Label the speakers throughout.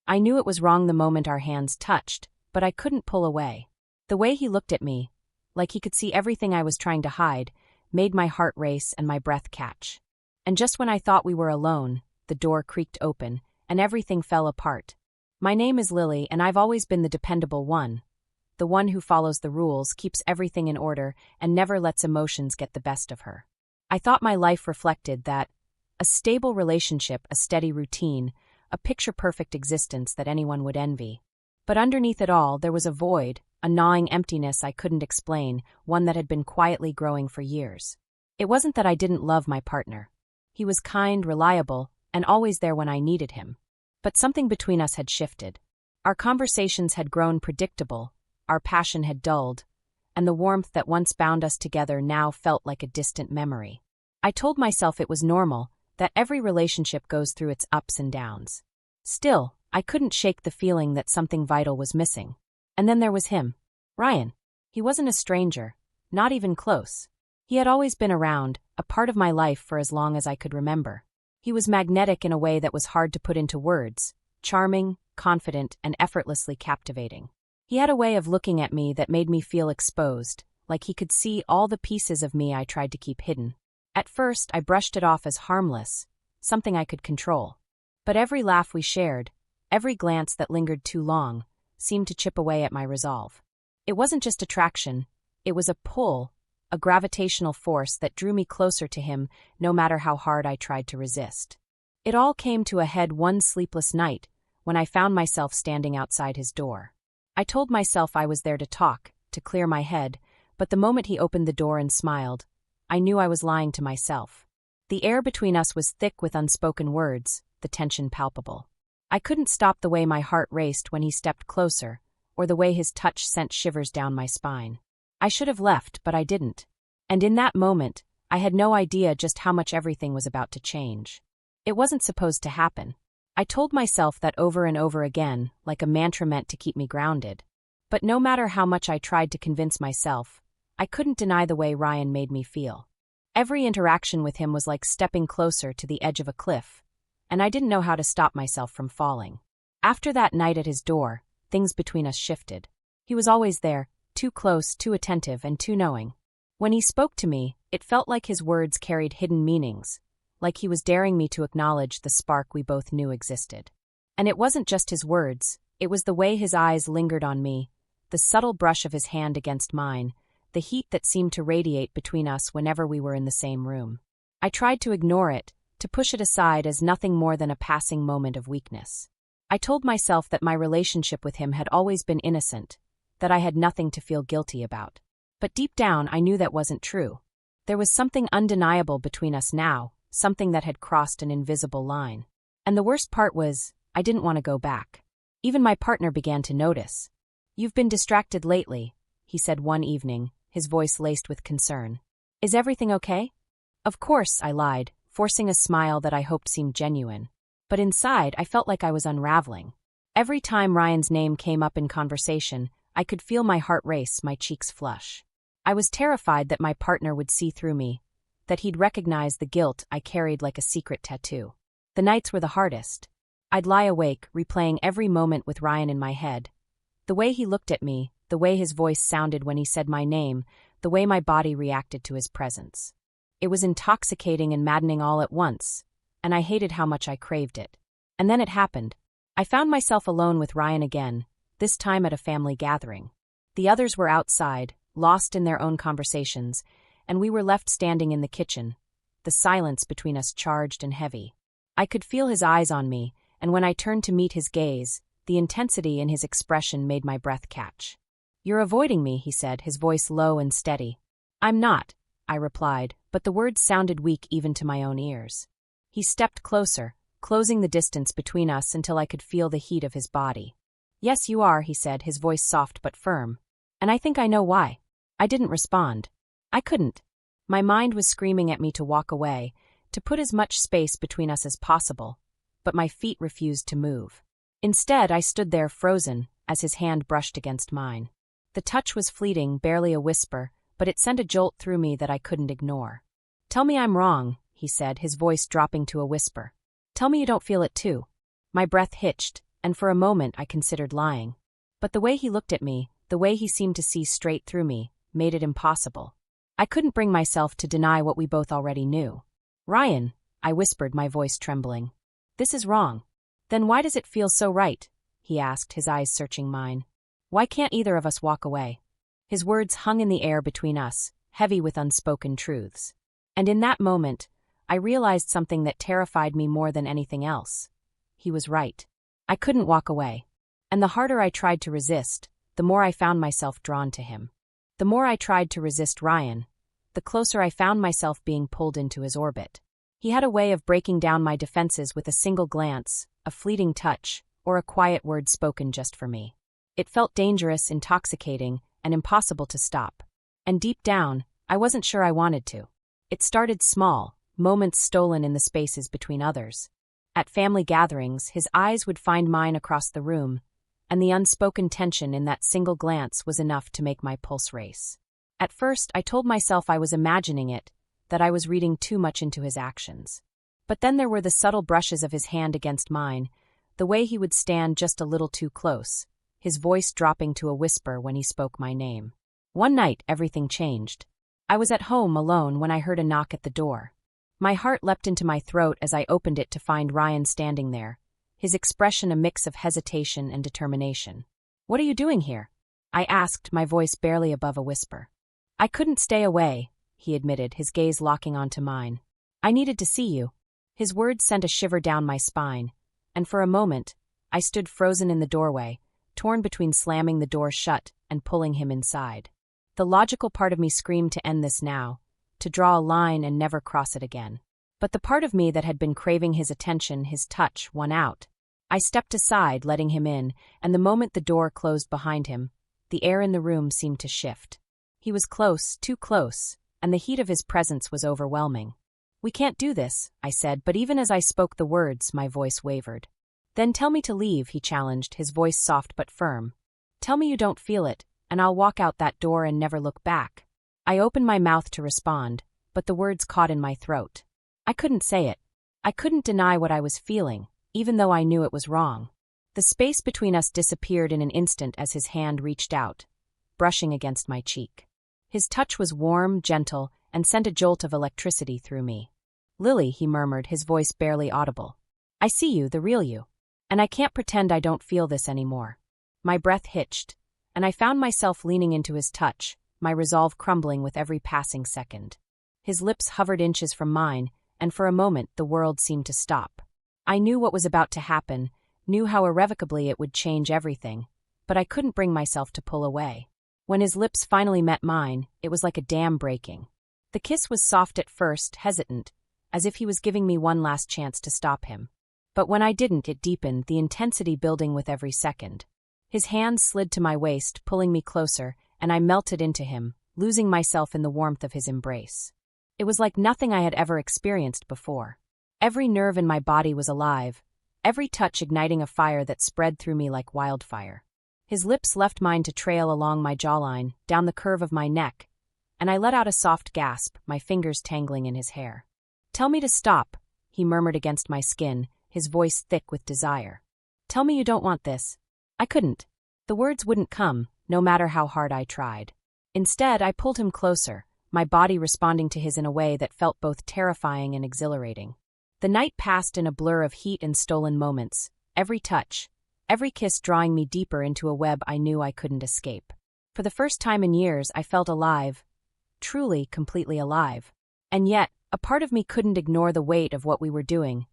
Speaker 1: I knew it was wrong the moment our hands touched, but I couldn't pull away. The way he looked at me, like he could see everything I was trying to hide, made my heart race and my breath catch. And just when I thought we were alone, the door creaked open, and everything fell apart. My name is Lily, and I've always been the dependable one. The one who follows the rules, keeps everything in order, and never lets emotions get the best of her. I thought my life reflected that. A stable relationship, a steady routine, a picture-perfect existence that anyone would envy. But underneath it all, there was a void, a gnawing emptiness I couldn't explain, one that had been quietly growing for years. It wasn't that I didn't love my partner. He was kind, reliable, and always there when I needed him. But something between us had shifted. Our conversations had grown predictable, our passion had dulled, and the warmth that once bound us together now felt like a distant memory. I told myself it was normal, that every relationship goes through its ups and downs. Still, I couldn't shake the feeling that something vital was missing. And then there was him. Ryan. He wasn't a stranger, not even close. He had always been around, a part of my life for as long as I could remember. He was magnetic in a way that was hard to put into words, charming, confident, and effortlessly captivating. He had a way of looking at me that made me feel exposed, like he could see all the pieces of me I tried to keep hidden. At first, I brushed it off as harmless, something I could control. But every laugh we shared, every glance that lingered too long, seemed to chip away at my resolve. It wasn't just attraction, it was a pull, a gravitational force that drew me closer to him no matter how hard I tried to resist. It all came to a head one sleepless night, when I found myself standing outside his door. I told myself I was there to talk, to clear my head, but the moment he opened the door and smiled, I knew I was lying to myself. The air between us was thick with unspoken words, the tension palpable. I couldn't stop the way my heart raced when he stepped closer, or the way his touch sent shivers down my spine. I should have left, but I didn't. And in that moment, I had no idea just how much everything was about to change. It wasn't supposed to happen. I told myself that over and over again, like a mantra meant to keep me grounded. But no matter how much I tried to convince myself, I couldn't deny the way Ryan made me feel. Every interaction with him was like stepping closer to the edge of a cliff, and I didn't know how to stop myself from falling. After that night at his door, things between us shifted. He was always there, too close, too attentive, and too knowing. When he spoke to me, it felt like his words carried hidden meanings, like he was daring me to acknowledge the spark we both knew existed. And it wasn't just his words, it was the way his eyes lingered on me, the subtle brush of his hand against mine, the heat that seemed to radiate between us whenever we were in the same room. I tried to ignore it, to push it aside as nothing more than a passing moment of weakness. I told myself that my relationship with him had always been innocent, that I had nothing to feel guilty about. But deep down, I knew that wasn't true. There was something undeniable between us now, something that had crossed an invisible line. And the worst part was, I didn't want to go back. Even my partner began to notice. "You've been distracted lately," he said one evening, his voice laced with concern. "Is everything okay?" Of course, I lied, forcing a smile that I hoped seemed genuine. But inside, I felt like I was unraveling. Every time Ryan's name came up in conversation, I could feel my heart race, my cheeks flush. I was terrified that my partner would see through me, that he'd recognize the guilt I carried like a secret tattoo. The nights were the hardest. I'd lie awake, replaying every moment with Ryan in my head. The way he looked at me, the way his voice sounded when he said my name, the way my body reacted to his presence. It was intoxicating and maddening all at once, and I hated how much I craved it. And then it happened. I found myself alone with Ryan again, this time at a family gathering. The others were outside, lost in their own conversations, and we were left standing in the kitchen, the silence between us charged and heavy. I could feel his eyes on me, and when I turned to meet his gaze, the intensity in his expression made my breath catch. "You're avoiding me," he said, his voice low and steady. "I'm not," I replied, but the words sounded weak even to my own ears. He stepped closer, closing the distance between us until I could feel the heat of his body. "Yes, you are," he said, his voice soft but firm. "And I think I know why." I didn't respond. I couldn't. My mind was screaming at me to walk away, to put as much space between us as possible, but my feet refused to move. Instead, I stood there frozen, as his hand brushed against mine. The touch was fleeting, barely a whisper, but it sent a jolt through me that I couldn't ignore. "Tell me I'm wrong," he said, his voice dropping to a whisper. "Tell me you don't feel it too." My breath hitched, and for a moment I considered lying. But the way he looked at me, the way he seemed to see straight through me, made it impossible. I couldn't bring myself to deny what we both already knew. "Ryan," I whispered, my voice trembling. "This is wrong." "Then why does it feel so right?" he asked, his eyes searching mine. "Why can't either of us walk away?" His words hung in the air between us, heavy with unspoken truths. And in that moment, I realized something that terrified me more than anything else. He was right. I couldn't walk away. And the harder I tried to resist, the more I found myself drawn to him. The more I tried to resist Ryan, the closer I found myself being pulled into his orbit. He had a way of breaking down my defenses with a single glance, a fleeting touch, or a quiet word spoken just for me. It felt dangerous, intoxicating, and impossible to stop. And deep down, I wasn't sure I wanted to. It started small, moments stolen in the spaces between others. At family gatherings, his eyes would find mine across the room, and the unspoken tension in that single glance was enough to make my pulse race. At first, I told myself I was imagining it, that I was reading too much into his actions. But then there were the subtle brushes of his hand against mine, the way he would stand just a little too close, his voice dropping to a whisper when he spoke my name. One night, everything changed. I was at home alone when I heard a knock at the door. My heart leapt into my throat as I opened it to find Ryan standing there, his expression a mix of hesitation and determination. "What are you doing here?" I asked, my voice barely above a whisper. "I couldn't stay away," he admitted, his gaze locking onto mine. "I needed to see you." His words sent a shiver down my spine, and for a moment, I stood frozen in the doorway, torn between slamming the door shut and pulling him inside. The logical part of me screamed to end this now, to draw a line and never cross it again. But the part of me that had been craving his attention, his touch, won out. I stepped aside, letting him in, and the moment the door closed behind him, the air in the room seemed to shift. He was close, too close, and the heat of his presence was overwhelming. "We can't do this," I said, but even as I spoke the words, my voice wavered. "Then tell me to leave," he challenged, his voice soft but firm. "Tell me you don't feel it, and I'll walk out that door and never look back." I opened my mouth to respond, but the words caught in my throat. I couldn't say it. I couldn't deny what I was feeling, even though I knew it was wrong. The space between us disappeared in an instant as his hand reached out, brushing against my cheek. His touch was warm, gentle, and sent a jolt of electricity through me. "Lily," he murmured, his voice barely audible. "I see you, the real you. And I can't pretend I don't feel this anymore." My breath hitched, and I found myself leaning into his touch, my resolve crumbling with every passing second. His lips hovered inches from mine, and for a moment the world seemed to stop. I knew what was about to happen, knew how irrevocably it would change everything, but I couldn't bring myself to pull away. When his lips finally met mine, it was like a dam breaking. The kiss was soft at first, hesitant, as if he was giving me one last chance to stop him. But when I didn't, it deepened, the intensity building with every second. His hands slid to my waist, pulling me closer, and I melted into him, losing myself in the warmth of his embrace. It was like nothing I had ever experienced before. Every nerve in my body was alive, every touch igniting a fire that spread through me like wildfire. His lips left mine to trail along my jawline, down the curve of my neck, and I let out a soft gasp, my fingers tangling in his hair. "Tell me to stop," he murmured against my skin, his voice thick with desire. "Tell me you don't want this." I couldn't. The words wouldn't come, no matter how hard I tried. Instead, I pulled him closer, my body responding to his in a way that felt both terrifying and exhilarating. The night passed in a blur of heat and stolen moments, every touch, every kiss drawing me deeper into a web I knew I couldn't escape. For the first time in years, I felt alive, truly, completely alive. And yet, a part of me couldn't ignore the weight of what we were doing,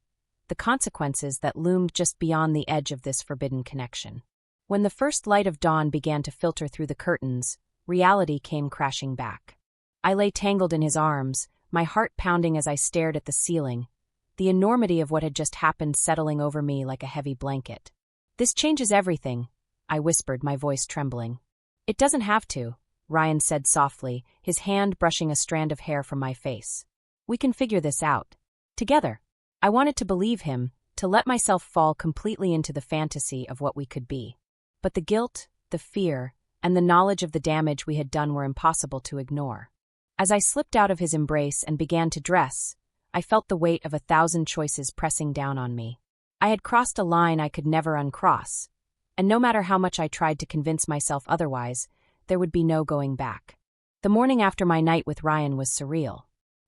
Speaker 1: the consequences that loomed just beyond the edge of this forbidden connection. When the first light of dawn began to filter through the curtains, reality came crashing back. I lay tangled in his arms, my heart pounding as I stared at the ceiling, the enormity of what had just happened settling over me like a heavy blanket. "This changes everything," I whispered, my voice trembling. "It doesn't have to," Ryan said softly, his hand brushing a strand of hair from my face. "We can figure this out. Together." I wanted to believe him, to let myself fall completely into the fantasy of what we could be. But the guilt, the fear, and the knowledge of the damage we had done were impossible to ignore. As I slipped out of his embrace and began to dress, I felt the weight of 1,000 choices pressing down on me. I had crossed a line I could never uncross, and no matter how much I tried to convince myself otherwise, there would be no going back. The morning after my night with Ryan was surreal.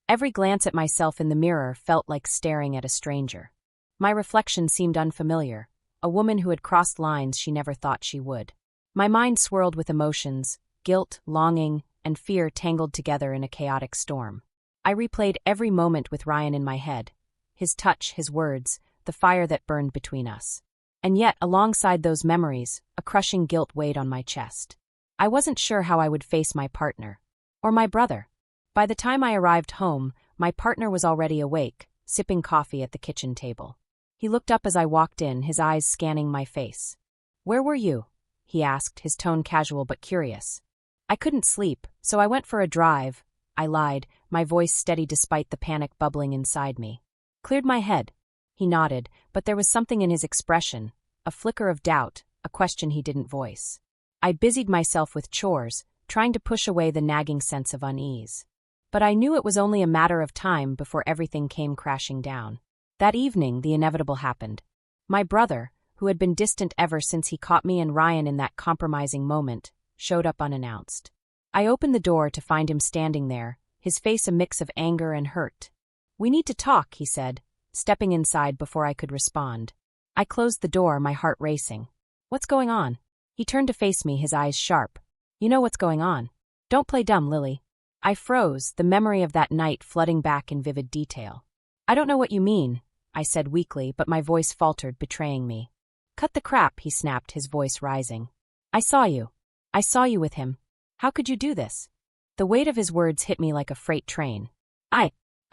Speaker 1: Every glance at myself in the mirror felt like staring at a stranger. My reflection seemed unfamiliar, a woman who had crossed lines she never thought she would. My mind swirled with emotions, guilt, longing, and fear tangled together in a chaotic storm. I replayed every moment with Ryan in my head, his touch, his words, the fire that burned between us. And yet, alongside those memories, a crushing guilt weighed on my chest. I wasn't sure how I would face my partner. Or my brother. By the time I arrived home, my partner was already awake, sipping coffee at the kitchen table. He looked up as I walked in, his eyes scanning my face. "Where were you?" he asked, his tone casual but curious. "I couldn't sleep, so I went for a drive," I lied, my voice steady despite the panic bubbling inside me. "Cleared my head." He nodded, but there was something in his expression, a flicker of doubt, a question he didn't voice. I busied myself with chores, trying to push away the nagging sense of unease. But I knew it was only a matter of time before everything came crashing down. That evening, the inevitable happened. My brother, who had been distant ever since he caught me and Ryan in that compromising moment, showed up unannounced. I opened the door to find him standing there, his face a mix of anger and hurt. "We need to talk," he said, stepping inside before I could respond. I closed the door, my heart racing. "What's going on?" He turned to face me, his eyes sharp. "You know what's going on. Don't play dumb, Lily." I froze, the memory of that night flooding back in vivid detail. "I don't know what you mean," I said weakly, but my voice faltered, betraying me. "Cut the crap," he snapped, his voice rising. "I saw you. I saw you with him. How could you do this?" The weight of his words hit me like a freight train.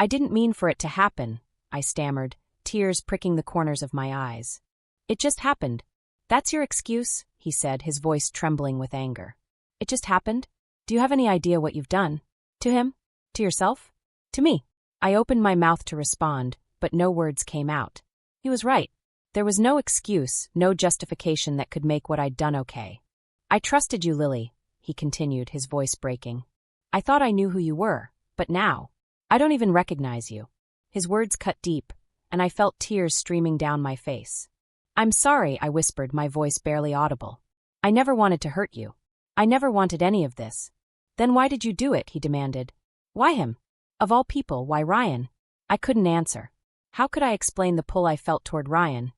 Speaker 1: I didn't mean for it to happen," I stammered, tears pricking the corners of my eyes. "It just happened." "That's your excuse?" he said, his voice trembling with anger. "It just happened? Do you have any idea what you've done? To him? To yourself? To me?" I opened my mouth to respond, but no words came out. He was right. There was no excuse, no justification that could make what I'd done okay. "I trusted you, Lily," he continued, his voice breaking. "I thought I knew who you were, but now, I don't even recognize you." His words cut deep, and I felt tears streaming down my face. "I'm sorry," I whispered, my voice barely audible. "I never wanted to hurt you. I never wanted any of this." "Then why did you do it?" he demanded. "Why him? Of all people, why Ryan?" I couldn't answer. How could I explain the pull I felt toward Ryan,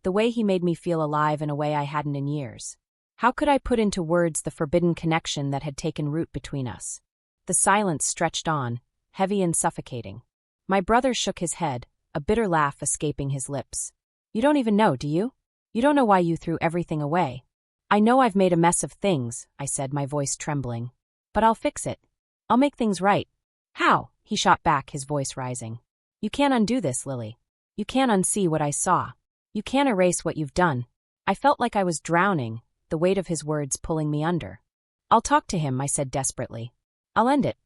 Speaker 1: the way he made me feel alive in a way I hadn't in years? How could I put into words the forbidden connection that had taken root between us? The silence stretched on, heavy and suffocating. My brother shook his head, a bitter laugh escaping his lips. "You don't even know, do you? You don't know why you threw everything away." "I know I've made a mess of things," I said, my voice trembling. "But I'll fix it. I'll make things right." "How?" he shot back, his voice rising. "You can't undo this, Lily. You can't unsee what I saw. You can't erase what you've done." I felt like I was drowning, the weight of his words pulling me under. "I'll talk to him," I said desperately. "I'll end it.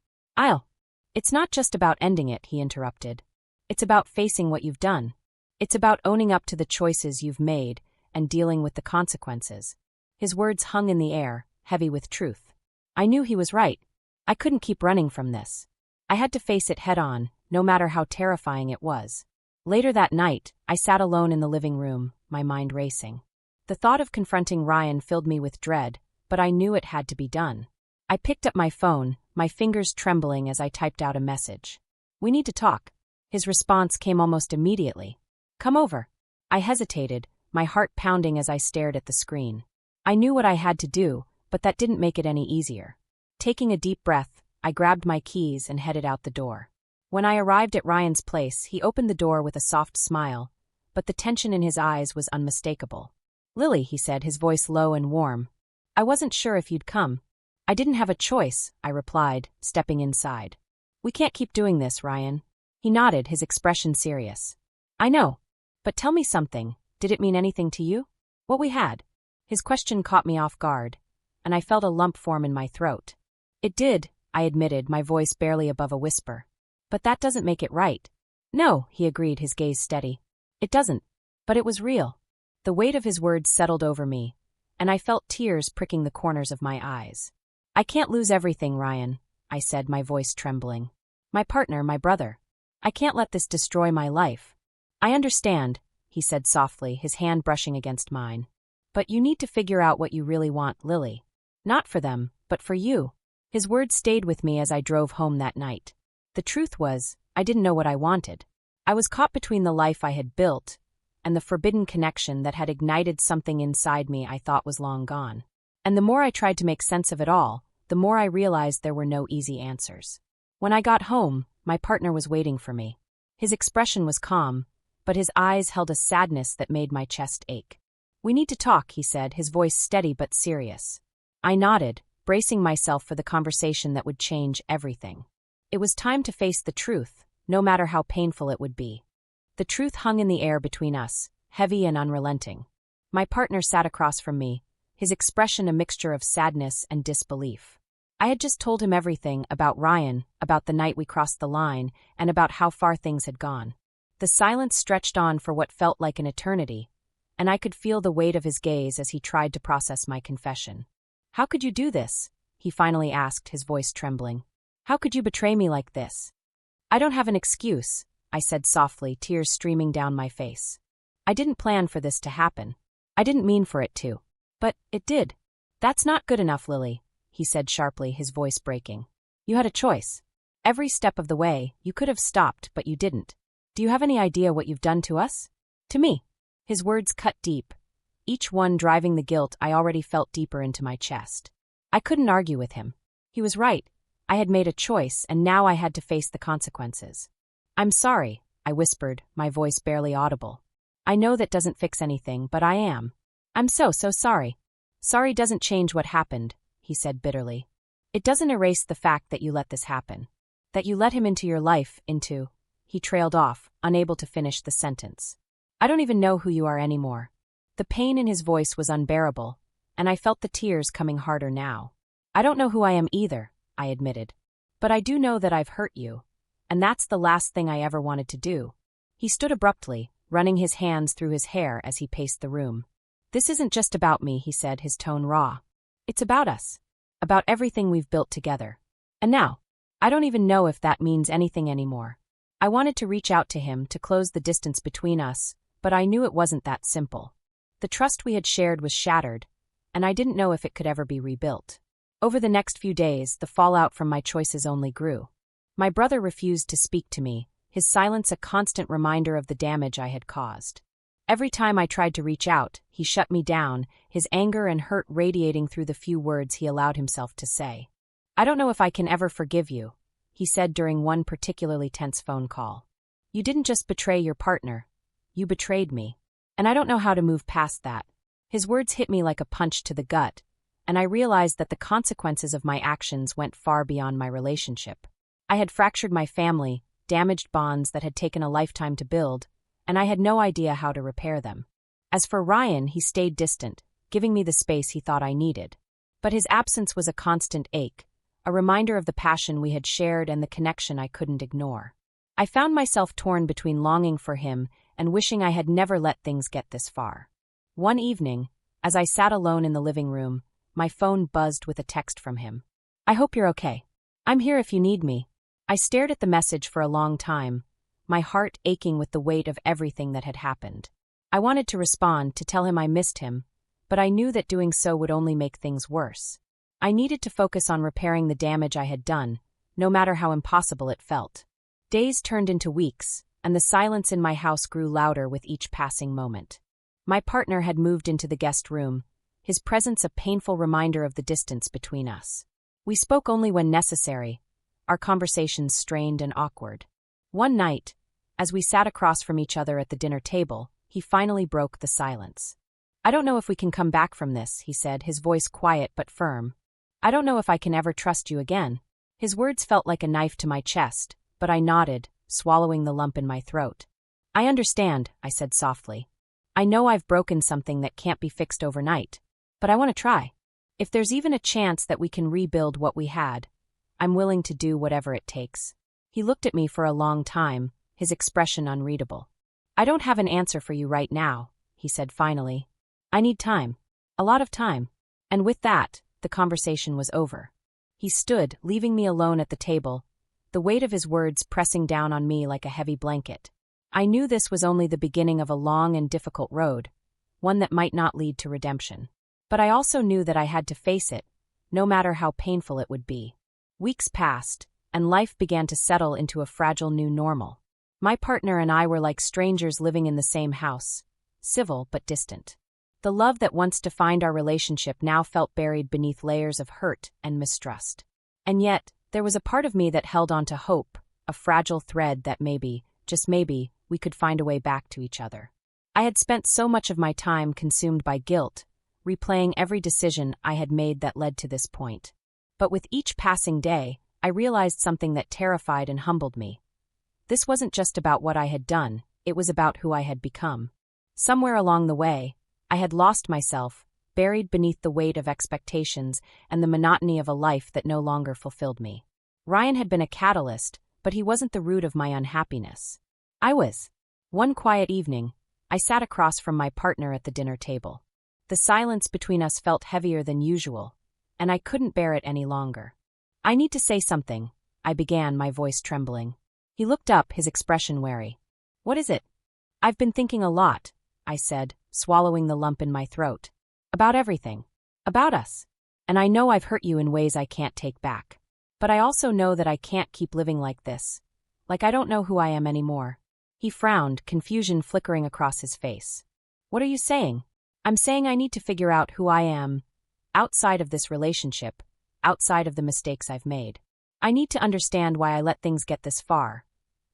Speaker 1: It's not just about ending it," he interrupted. "It's about facing what you've done. It's about owning up to the choices you've made and dealing with the consequences." His words hung in the air, heavy with truth. I knew he was right. I couldn't keep running from this. I had to face it head on, no matter how terrifying it was. Later that night, I sat alone in the living room, my mind racing. The thought of confronting Ryan filled me with dread, but I knew it had to be done. I picked up my phone, my fingers trembling as I typed out a message. "We need to talk." His response came almost immediately. "Come over." I hesitated, my heart pounding as I stared at the screen. I knew what I had to do, but that didn't make it any easier. Taking a deep breath, I grabbed my keys and headed out the door. When I arrived at Ryan's place, he opened the door with a soft smile, but the tension in his eyes was unmistakable. "Lily," he said, his voice low and warm. "I wasn't sure if you'd come." "I didn't have a choice," I replied, stepping inside. "We can't keep doing this, Ryan." He nodded, his expression serious. "I know. But tell me something. Did it mean anything to you? What we had?" His question caught me off guard, and I felt a lump form in my throat. "It did," I admitted, my voice barely above a whisper. "But that doesn't make it right." "No," he agreed, his gaze steady. "It doesn't. But it was real." The weight of his words settled over me, and I felt tears pricking the corners of my eyes. "I can't lose everything, Ryan," I said, my voice trembling. "My partner, my brother. I can't let this destroy my life." "I understand," he said softly, his hand brushing against mine. But you need to figure out what you really want, Lily. Not for them, but for you. His words stayed with me as I drove home that night. The truth was, I didn't know what I wanted. I was caught between the life I had built and the forbidden connection that had ignited something inside me I thought was long gone. And the more I tried to make sense of it all, the more I realized there were no easy answers. When I got home, my partner was waiting for me. His expression was calm, but his eyes held a sadness that made my chest ache. "We need to talk," he said, his voice steady but serious. I nodded, bracing myself for the conversation that would change everything. It was time to face the truth, no matter how painful it would be. The truth hung in the air between us, heavy and unrelenting. My partner sat across from me, his expression a mixture of sadness and disbelief. I had just told him everything about Ryan, about the night we crossed the line, and about how far things had gone. The silence stretched on for what felt like an eternity, and I could feel the weight of his gaze as he tried to process my confession. "How could you do this?" he finally asked, his voice trembling. "How could you betray me like this?" "I don't have an excuse," I said softly, tears streaming down my face. "I didn't plan for this to happen. I didn't mean for it to. But it did." "That's not good enough, Lily," he said sharply, his voice breaking. "You had a choice. Every step of the way, you could have stopped, but you didn't. Do you have any idea what you've done to us? To me?" His words cut deep, each one driving the guilt I already felt deeper into my chest. I couldn't argue with him. He was right. I had made a choice, and now I had to face the consequences. "I'm sorry," I whispered, my voice barely audible. "I know that doesn't fix anything, but I am. I'm so sorry." "Sorry doesn't change what happened," he said bitterly. "It doesn't erase the fact that you let this happen. That you let him into your life, into—" He trailed off, unable to finish the sentence. "I don't even know who you are anymore." The pain in his voice was unbearable, and I felt the tears coming harder now. "I don't know who I am either," I admitted. "But I do know that I've hurt you. And that's the last thing I ever wanted to do." He stood abruptly, running his hands through his hair as he paced the room. "This isn't just about me," he said, his tone raw. "It's about us. About everything we've built together. And now, I don't even know if that means anything anymore." I wanted to reach out to him to close the distance between us, but I knew it wasn't that simple. The trust we had shared was shattered, and I didn't know if it could ever be rebuilt. Over the next few days, the fallout from my choices only grew. My brother refused to speak to me, his silence a constant reminder of the damage I had caused. Every time I tried to reach out, he shut me down, his anger and hurt radiating through the few words he allowed himself to say. "I don't know if I can ever forgive you," he said during one particularly tense phone call. "You didn't just betray your partner. You betrayed me. And I don't know how to move past that." His words hit me like a punch to the gut, and I realized that the consequences of my actions went far beyond my relationship. I had fractured my family, damaged bonds that had taken a lifetime to build, and I had no idea how to repair them. As for Ryan, he stayed distant, giving me the space he thought I needed. But his absence was a constant ache, a reminder of the passion we had shared and the connection I couldn't ignore. I found myself torn between longing for him and wishing I had never let things get this far. One evening, as I sat alone in the living room, my phone buzzed with a text from him. "I hope you're okay. I'm here if you need me." I stared at the message for a long time, my heart aching with the weight of everything that had happened. I wanted to respond, to tell him I missed him, but I knew that doing so would only make things worse. I needed to focus on repairing the damage I had done, no matter how impossible it felt. Days turned into weeks, and the silence in my house grew louder with each passing moment. My partner had moved into the guest room, his presence a painful reminder of the distance between us. We spoke only when necessary, our conversations strained and awkward. One night, as we sat across from each other at the dinner table, he finally broke the silence. "I don't know if we can come back from this," he said, his voice quiet but firm. "I don't know if I can ever trust you again." His words felt like a knife to my chest, but I nodded, swallowing the lump in my throat. "I understand," I said softly. "I know I've broken something that can't be fixed overnight, but I want to try. If there's even a chance that we can rebuild what we had, I'm willing to do whatever it takes." He looked at me for a long time, his expression unreadable. "I don't have an answer for you right now," he said finally. "I need time. A lot of time." And with that, the conversation was over. He stood, leaving me alone at the table, the weight of his words pressing down on me like a heavy blanket. I knew this was only the beginning of a long and difficult road, one that might not lead to redemption. But I also knew that I had to face it, no matter how painful it would be. Weeks passed, and life began to settle into a fragile new normal. My partner and I were like strangers living in the same house, civil but distant. The love that once defined our relationship now felt buried beneath layers of hurt and mistrust. And yet, there was a part of me that held on to hope, a fragile thread that maybe, just maybe, we could find a way back to each other. I had spent so much of my time consumed by guilt, replaying every decision I had made that led to this point. But with each passing day, I realized something that terrified and humbled me. This wasn't just about what I had done, it was about who I had become. Somewhere along the way, I had lost myself, buried beneath the weight of expectations and the monotony of a life that no longer fulfilled me. Ryan had been a catalyst, but he wasn't the root of my unhappiness. I was. One quiet evening, I sat across from my partner at the dinner table. The silence between us felt heavier than usual, and I couldn't bear it any longer. "I need to say something," I began, my voice trembling. He looked up, his expression wary. "What is it?" "I've been thinking a lot," I said, swallowing the lump in my throat. "About everything. About us. And I know I've hurt you in ways I can't take back. But I also know that I can't keep living like this. Like I don't know who I am anymore." He frowned, confusion flickering across his face. "What are you saying?" "I'm saying I need to figure out who I am, outside of this relationship, outside of the mistakes I've made. I need to understand why I let things get this far.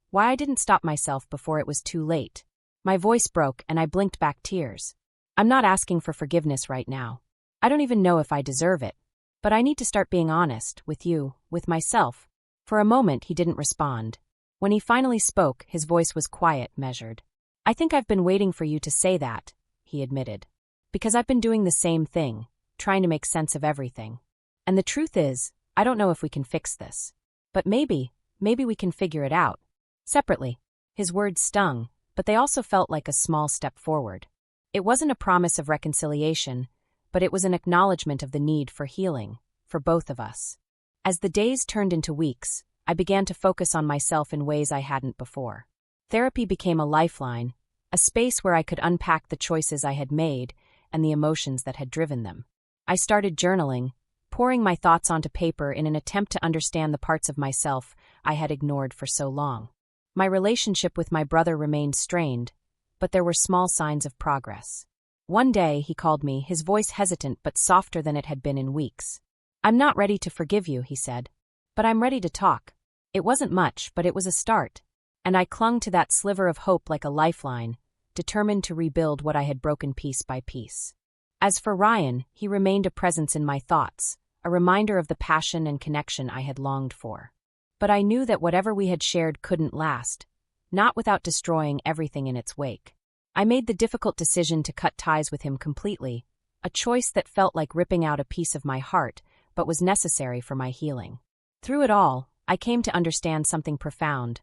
Speaker 1: Why I didn't stop myself before it was too late." My voice broke and I blinked back tears. "I'm not asking for forgiveness right now. I don't even know if I deserve it. But I need to start being honest, with you, with myself." For a moment he didn't respond. When he finally spoke, his voice was quiet, measured. "I think I've been waiting for you to say that," he admitted. "Because I've been doing the same thing, trying to make sense of everything. And the truth is, I don't know if we can fix this. But maybe we can figure it out. Separately." His words stung, but they also felt like a small step forward. It wasn't a promise of reconciliation, but it was an acknowledgement of the need for healing, for both of us. As the days turned into weeks, I began to focus on myself in ways I hadn't before. Therapy became a lifeline, a space where I could unpack the choices I had made and the emotions that had driven them. I started journaling, pouring my thoughts onto paper in an attempt to understand the parts of myself I had ignored for so long. My relationship with my brother remained strained, but there were small signs of progress. One day, he called me, his voice hesitant but softer than it had been in weeks. "I'm not ready to forgive you," he said. "But I'm ready to talk." It wasn't much, but it was a start. And I clung to that sliver of hope like a lifeline, determined to rebuild what I had broken piece by piece. As for Ryan, he remained a presence in my thoughts, a reminder of the passion and connection I had longed for. But I knew that whatever we had shared couldn't last, not without destroying everything in its wake. I made the difficult decision to cut ties with him completely, a choice that felt like ripping out a piece of my heart, but was necessary for my healing. Through it all, I came to understand something profound.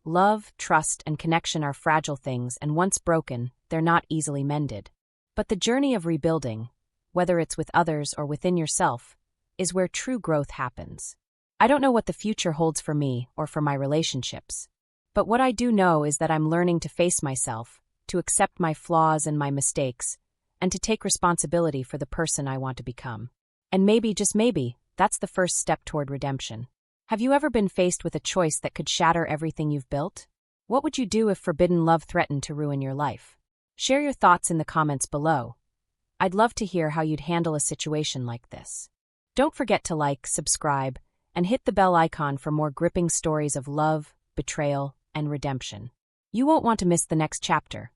Speaker 1: Love, trust, and connection are fragile things, and once broken, they're not easily mended. But the journey of rebuilding, whether it's with others or within yourself, is where true growth happens. I don't know what the future holds for me or for my relationships. But what I do know is that I'm learning to face myself, to accept my flaws and my mistakes, and to take responsibility for the person I want to become. And maybe, just maybe, that's the first step toward redemption. Have you ever been faced with a choice that could shatter everything you've built? What would you do if forbidden love threatened to ruin your life? Share your thoughts in the comments below. I'd love to hear how you'd handle a situation like this. Don't forget to like, subscribe, and hit the bell icon for more gripping stories of love, betrayal, and redemption. You won't want to miss the next chapter.